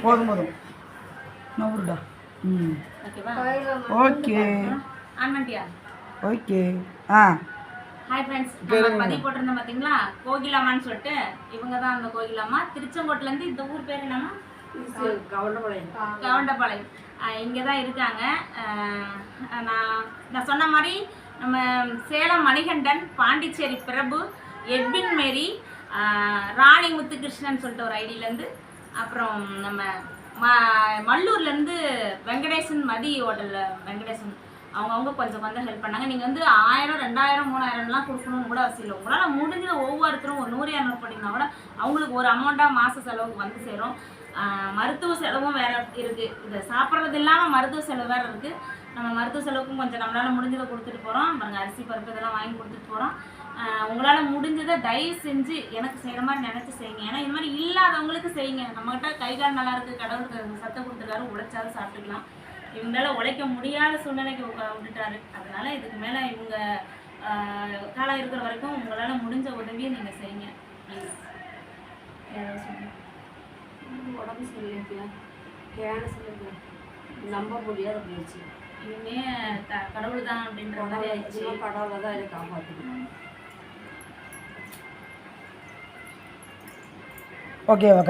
போதும் போதும் நவுருடா. ம் ஓகேவா? ஓகே ஆன் பண்ணிட்டியா? ஓகே. ஹாய் ஃப்ரெண்ட்ஸ், நம்ம பதிவு போட்டிருந்தோம் பார்த்தீங்களா, கோகிலாமான்னு சொல்லிட்டு. இவங்க தான் அந்த கோகிலாமா. திருச்செங்கோட்டிலேருந்து இந்த ஊர் பேர் என்னன்னா கவுண்டபாளையம். இங்கே தான் இருக்காங்க. நான் சொன்ன மாதிரி நம்ம சேலம் மணிகண்டன், பாண்டிச்சேரி பிரபு, எட்வின் மேரி, ராணி முத்துகிருஷ்ணன் சொல்லிட்டு ஒரு ஐடியிலேருந்து, அப்புறம் நம்ம மல்லூர்லேருந்து வெங்கடேசன், மதி ஹோட்டலில் வெங்கடேசன், அவங்கவுங்க கொஞ்சம் கொஞ்சம் ஹெல்ப் பண்ணாங்க. நீங்கள் வந்து 1000, 2000, 3000லாம் கொடுக்கணும்னு கூட அவசியம் இல்லை. உங்களால் முடிஞ்சது ஒவ்வொருத்தரும் ஒரு 100, 200 பண்ணிங்கன்னா கூட அவங்களுக்கு ஒரு அமௌண்ட்டாக மாத செலவுக்கு வந்து சேரும். மருத்துவ செலவும் வேறு இருக்குது. இதை சாப்பிட்றது இல்லாமல் மருத்துவ செலவு வேறு இருக்குது. நம்ம மருத்துவ செலவுக்கும் கொஞ்சம் நம்மளால் முடிஞ்சதை கொடுத்துட்டு போகிறோம். பாருங்கள், அரிசி பருப்பு இதெல்லாம் வாங்கி கொடுத்துட்டு போகிறோம். உங்களால் முடிஞ்சதை தயவு செஞ்சு எனக்கு செய்கிற மாதிரி நினச்சி செய்யுங்க. ஏன்னா இது மாதிரி இல்லாதவங்களுக்கு செய்யுங்க. நம்மகிட்ட கை கால் நல்லா இருக்குது, கடவுளுக்கு சத்தம் கொடுத்துருக்காரு, உழைச்சாலும் சாப்பிட்டுக்கலாம். இவங்களால உழைக்க முடியாத சூழ்நிலைக்கு விட்டுட்டாரு. அதனால இதுக்கு மேலே இவங்க காலம் இருக்கிற வரைக்கும் உங்களால் முடிஞ்ச உதவியை நீங்கள் செய்யுங்க ப்ளீஸ். ஏதாவது சொல்லுங்கள். உடம்பு சரியில்லையா, கேன்சர் நம்ப முடியாத போயிடுச்சு. இனிமே கடவுள் தான் அப்படின்ற மாதிரி ஆயிடுச்சு. கடவுளை தான் எனக்கு காப்பாற்றணும். ஓகே.